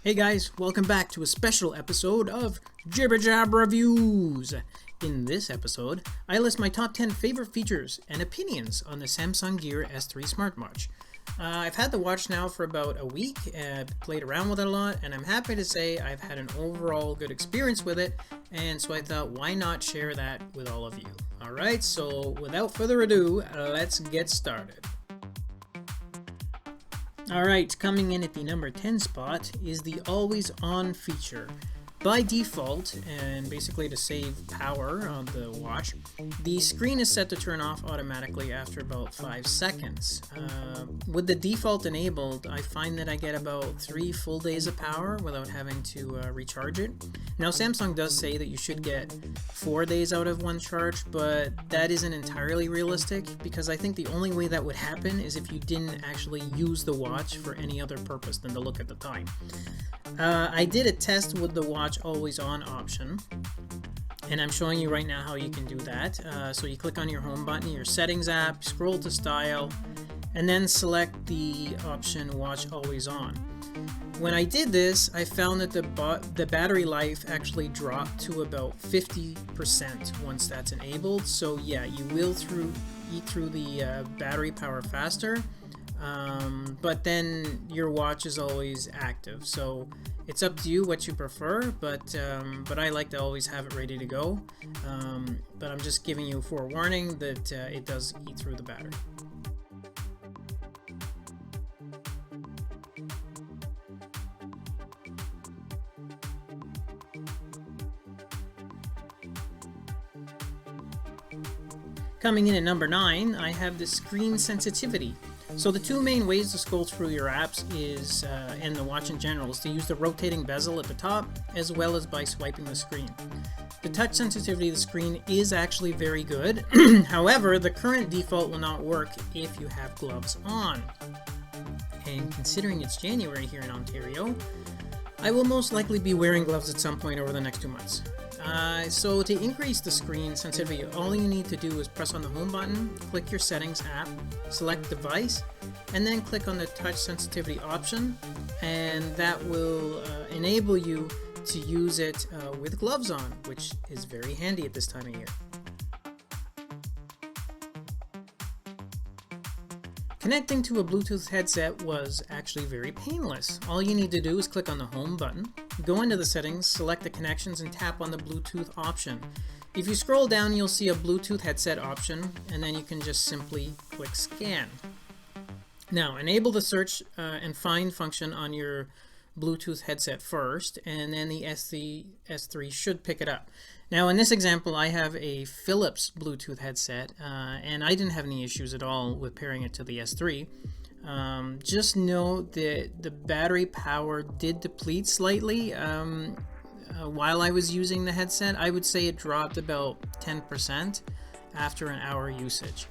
Hey guys, welcome back to a special episode of Jibber Reviews. In this episode, I list my top 10 favorite features and opinions on the Samsung Gear S3 smartwatch. I've had the watch now for about a week, played around with it a lot, and I'm happy to say I've had an overall good experience with it, and so I thought why not share that with all of you. Alright, so without further ado, let's get started. Alright, coming in at the number 10 spot is the always on feature. By default, and basically to save power on the watch, the screen is set to turn off automatically after about 5 seconds. With the default enabled, I find that I get about 3 full days of power without having to recharge it. Now Samsung does say that you should get 4 days out of one charge, but that isn't entirely realistic because I think the only way that would happen is if you didn't actually use the watch for any other purpose than to look at the time. I did a test with the watch always on option, and I'm showing you right now how you can do that. So you click on your home button, your settings app, scroll to style, and then select the option watch always on. When I did this, I found that the battery life actually dropped to about 50% once that's enabled. So yeah, you will eat through the battery power faster. But then your watch is always active, so it's up to you what you prefer, but I like to always have it ready to go, but I'm just giving you a forewarning that it does eat through the battery. Coming in at number 9, I have the screen sensitivity. So the two main ways to scroll through your apps is, and the watch in general, is to use the rotating bezel at the top, as well as by swiping the screen. The touch sensitivity of the screen is actually very good. However, the current default will not work if you have gloves on. And considering it's January here in Ontario, I will most likely be wearing gloves at some point over the next 2 months. So to increase the screen sensitivity, all you need to do is press on the home button, click your settings app, select device, and then click on the touch sensitivity option, and that will enable you to use it with gloves on, which is very handy at this time of year. Connecting to a Bluetooth headset was actually very painless. All you need to do is click on the home button, go into the settings, select the connections, and tap on the Bluetooth option. If you scroll down, you'll see a Bluetooth headset option, and then you can just simply click scan. Now, enable the search and find function on your Bluetooth headset first, and then the S3 should pick it up. Now in this example, I have a Philips Bluetooth headset, and I didn't have any issues at all with pairing it to the S3. Just note that the battery power did deplete slightly while I was using the headset. I would say it dropped about 10% after an hour usage.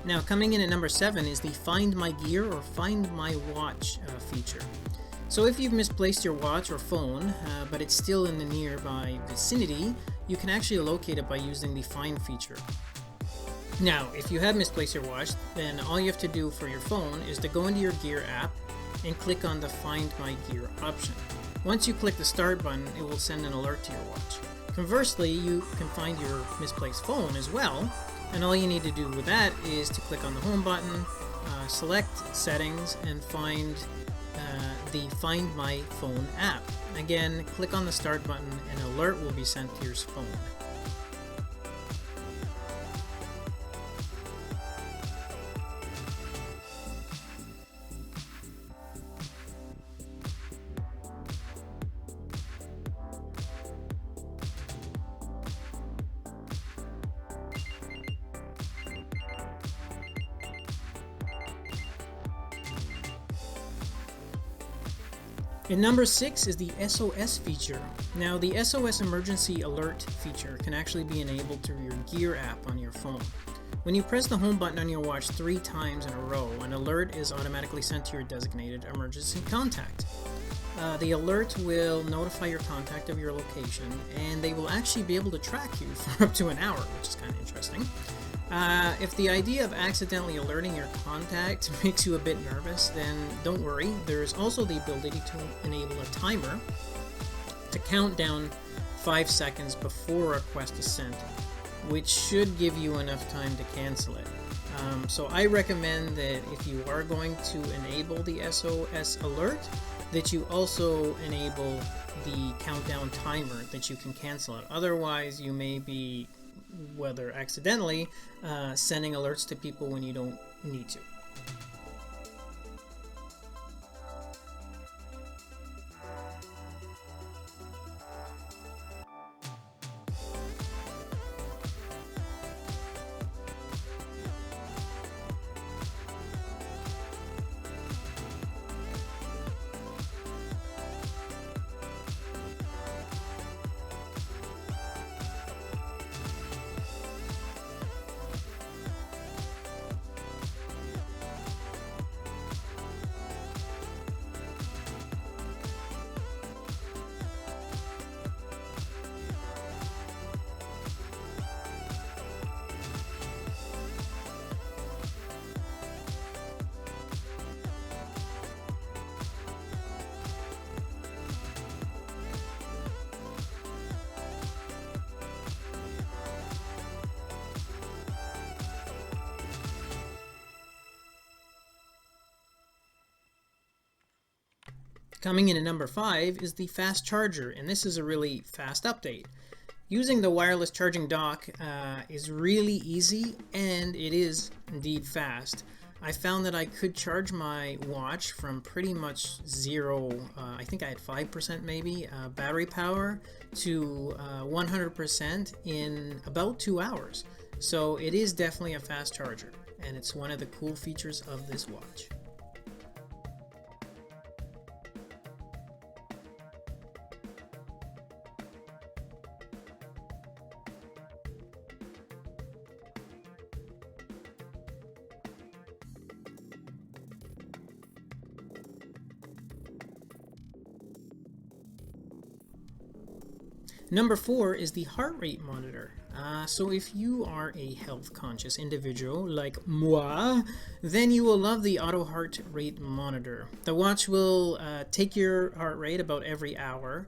Now coming in at number 7 is the Find My Gear or Find My Watch feature. So if you've misplaced your watch or phone, but it's still in the nearby vicinity, you can actually locate it by using the Find feature. Now, if you have misplaced your watch, then all you have to do for your phone is to go into your Gear app and click on the Find My Gear option. Once you click the Start button, it will send an alert to your watch. Conversely, you can find your misplaced phone as well, and all you need to do with that is to click on the home button, select settings, and find the Find My Phone app. Again, click on the Start button, and an alert will be sent to your phone. And number 6 is the SOS feature. Now the SOS emergency alert feature can actually be enabled through your Gear app on your phone. When you press the home button on your watch 3 times in a row, an alert is automatically sent to your designated emergency contact. The alert will notify your contact of your location, and they will actually be able to track you for up to an hour, which is kind of interesting. If the idea of accidentally alerting your contact makes you a bit nervous, then don't worry. There's also the ability to enable a timer to count down 5 seconds before a request is sent, which should give you enough time to cancel it. So I recommend that if you are going to enable the SOS alert, that you also enable the countdown timer that you can cancel it. Otherwise, you may be, whether accidentally, sending alerts to people when you don't need to. Coming in at number 5 is the fast charger, and this is a really fast update. Using the wireless charging dock is really easy, and it is indeed fast. I found that I could charge my watch from pretty much zero, I think I had 5% maybe, battery power to 100% in about 2 hours. So it is definitely a fast charger, and it's one of the cool features of this watch. Number 4 is the heart rate monitor. So if you are a health conscious individual like moi, then you will love the auto heart rate monitor. The watch will take your heart rate about every hour,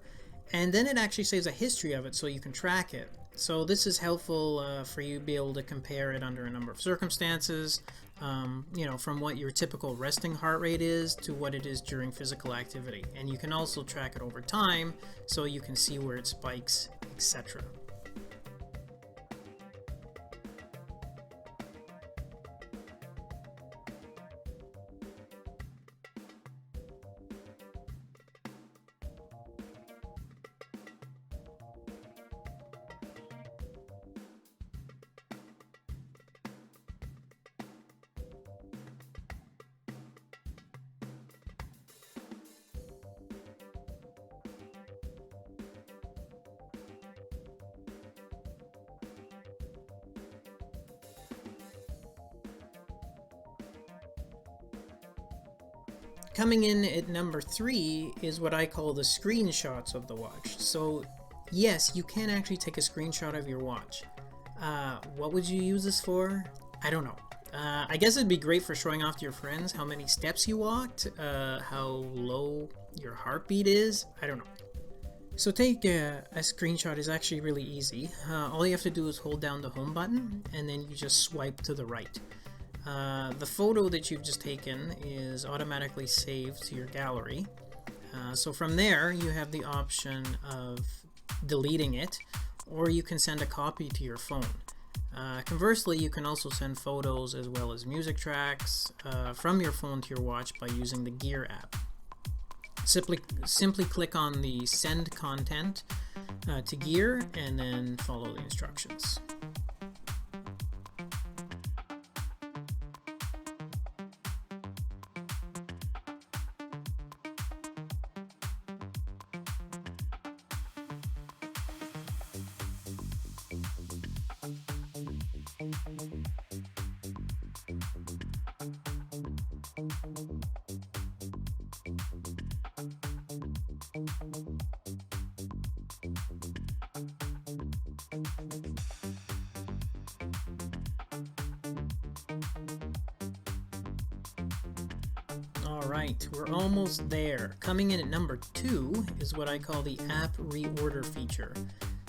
and then it actually saves a history of it so you can track it. So this is helpful for you to be able to compare it under a number of circumstances, from what your typical resting heart rate is to what it is during physical activity. And you can also track it over time so you can see where it spikes, etc. Coming in at number 3 is what I call the screenshots of the watch. So yes, you can actually take a screenshot of your watch. What would you use this for? I don't know. I guess it'd be great for showing off to your friends how many steps you walked, how low your heartbeat is. I don't know. So take a screenshot is actually really easy. All you have to do is hold down the home button and then you just swipe to the right. The photo that you've just taken is automatically saved to your gallery. So from there you have the option of deleting it, or you can send a copy to your phone. Conversely, you can also send photos as well as music tracks from your phone to your watch by using the Gear app. Simply click on the Send Content to Gear and then follow the instructions. Alright, we're almost there. Coming in at number 2 is what I call the app reorder feature.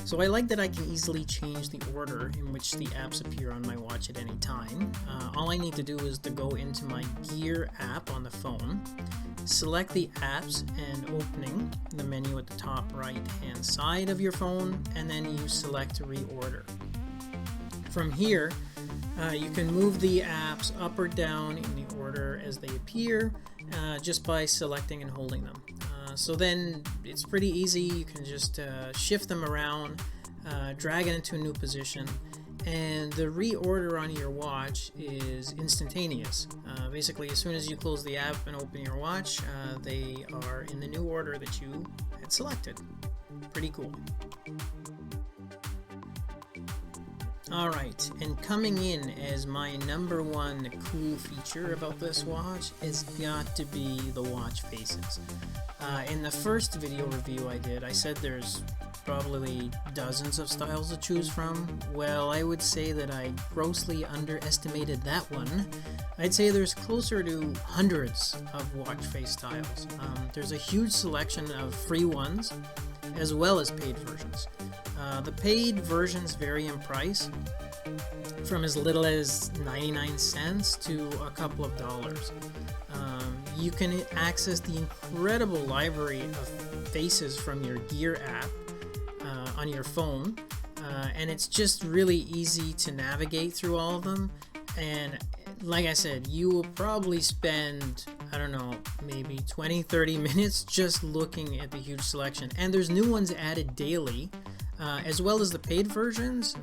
So I like that I can easily change the order in which the apps appear on my watch at any time. All I need to do is to go into my Gear app on the phone, select the apps and opening the menu at the top right hand side of your phone, and then you select reorder. From here, you can move the apps up or down in the order as they appear just by selecting and holding them. So then it's pretty easy. You can just shift them around, drag it into a new position, and the reorder on your watch is instantaneous. Basically, as soon as you close the app and open your watch, they are in the new order that you had selected. Pretty cool. Alright, and coming in as my number 1 cool feature about this watch has got to be the watch faces. In the first video review I did, I said there's probably dozens of styles to choose from. Well, I would say that I grossly underestimated that one. I'd say there's closer to hundreds of watch face styles. There's a huge selection of free ones as well as paid versions. The paid versions vary in price from as little as 99 cents to a couple of dollars. You can access the incredible library of faces from your Gear app on your phone, and it's just really easy to navigate through all of them. And like I said, you will probably spend, I don't know, maybe 20-30 minutes just looking at the huge selection. And there's new ones added daily, as well as the paid versions.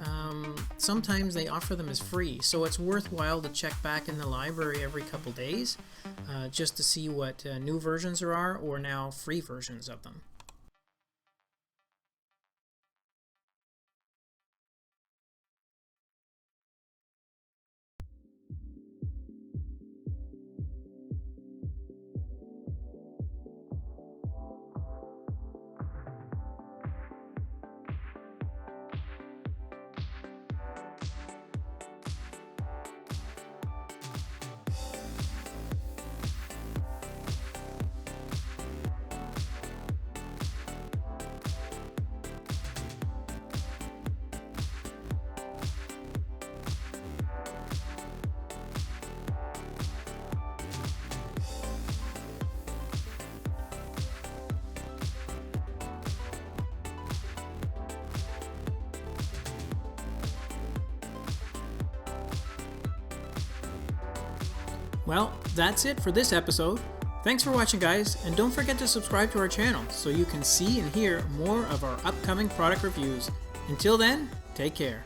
Sometimes they offer them as free, so it's worthwhile to check back in the library every couple days just to see what new versions there are, or now free versions of them. Well, that's it for this episode. Thanks for watching, guys, and don't forget to subscribe to our channel so you can see and hear more of our upcoming product reviews. Until then, take care.